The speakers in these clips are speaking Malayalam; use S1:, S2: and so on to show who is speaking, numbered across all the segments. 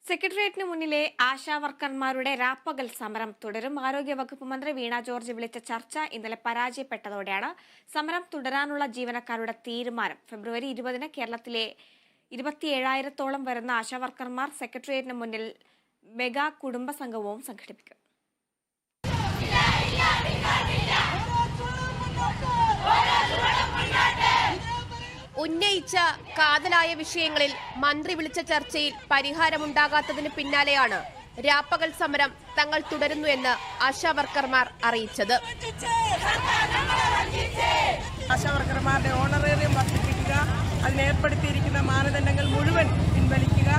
S1: സെക്രട്ടേറിയറ്റിന് മുന്നിലെ ആശാവർക്കർമാരുടെ രാപ്പകൽ സമരം തുടരും. ആരോഗ്യവകുപ്പ് മന്ത്രി വീണ ജോർജ് വിളിച്ച ചർച്ച ഇന്നലെ പരാജയപ്പെട്ടതോടെയാണ് സമരം തുടരാനുള്ള ജീവനക്കാരുടെ തീരുമാനം. ഫെബ്രുവരി 20-ന് കേരളത്തിലെ 27,000-ഓളം വരുന്ന ആശാവർക്കർമാർ സെക്രട്ടേറിയറ്റിന് മുന്നിൽ മെഗാ കുടുംബ സംഗമവും സംഘടിപ്പിക്കും.
S2: ഉന്നയിച്ച കാതലായ വിഷയങ്ങളിൽ മന്ത്രി വിളിച്ച ചർച്ചയിൽ പരിഹാരമുണ്ടാകാത്തതിന് പിന്നാലെയാണ് രാപ്പകൽ സമരം തങ്ങൾ തുടരുന്നു എന്ന് ആശാവർക്കർമാർ അറിയിച്ചത്.
S3: ആശാവർക്കർമാരുടെ ഓണറേറിയം വർദ്ധിപ്പിക്കുക, അതിനേർപ്പെടുത്തിയിരിക്കുന്ന മാനദണ്ഡങ്ങൾ മുഴുവൻ പിൻവലിക്കുക,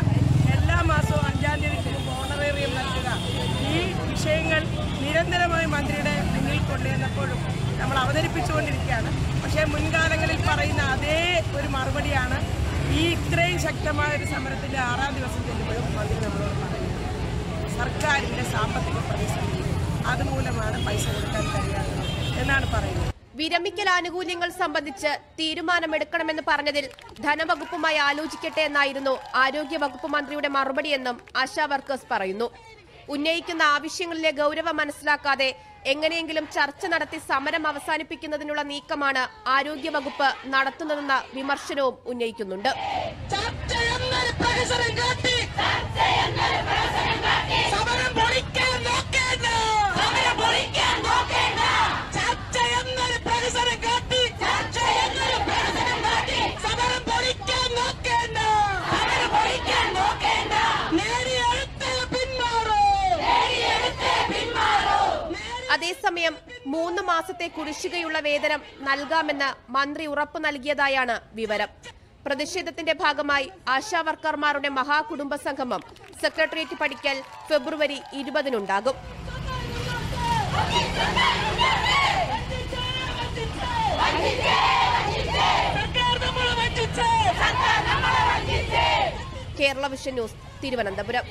S3: എല്ലാ മാസവും 5-ാം തീയതിക്ക് മുമ്പ് ഓണറേറിയം നൽകുക. ഈ വിഷയങ്ങൾ നിരന്തരമായി മന്ത്രിയുടെ മുന്നിൽ കൊണ്ടുവന്നപ്പോഴും നമ്മൾ അവതരിപ്പിച്ചുകൊണ്ടിരിക്കുകയാണ്. പക്ഷേ മുൻകാലങ്ങളിൽ പറയുന്ന അതേ ഒരു മറുപടിയാണ് ഇത്രയും ശക്തമായ ഒരു സമരത്തിൻ്റെ 6-ാം ദിവസം ചെല്ലുമ്പോഴും മന്ത്രി നമ്മളോട് പറയുന്നത്. സർക്കാരിൻ്റെ സാമ്പത്തിക പ്രതിസന്ധി അതുമൂലമാണ് പൈസ കൊടുക്കാൻ കഴിയാത്തത് എന്നാണ് പറയുന്നത്.
S2: വിരമിക്കൽ ആനുകൂല്യങ്ങൾ സംബന്ധിച്ച് തീരുമാനമെടുക്കണമെന്ന് പറഞ്ഞതിൽ ധനവകുപ്പുമായി ആലോചിക്കട്ടെ എന്നായിരുന്നു ആരോഗ്യവകുപ്പ് മന്ത്രിയുടെ മറുപടിയെന്നും ആശാ വർക്കേഴ്സ് പറയുന്നു. ഉന്നയിക്കുന്ന ആവശ്യങ്ങളിലെ ഗൗരവം മനസ്സിലാക്കാതെ എങ്ങനെയെങ്കിലും ചർച്ച നടത്തി സമരം അവസാനിപ്പിക്കുന്നതിനുള്ള നീക്കമാണ് ആരോഗ്യവകുപ്പ് നടത്തുന്നതെന്ന വിമർശനവും ഉന്നയിക്കുന്നുണ്ട്. അതേസമയം 3 മാസത്തെ കുടിശ്ശികയുള്ള വേതനം നൽകാമെന്ന് മന്ത്രി ഉറപ്പു നൽകിയതായാണ് വിവരം. പ്രതിഷേധത്തിന്റെ ഭാഗമായി ആശാവർക്കർമാരുടെ മഹാകുടുംബ സംഗമം സെക്രട്ടേറിയറ്റ് പടിക്കൽ ഫെബ്രുവരി 20-നുണ്ടാകും. Kerala vision news, Thiruvananthapuram.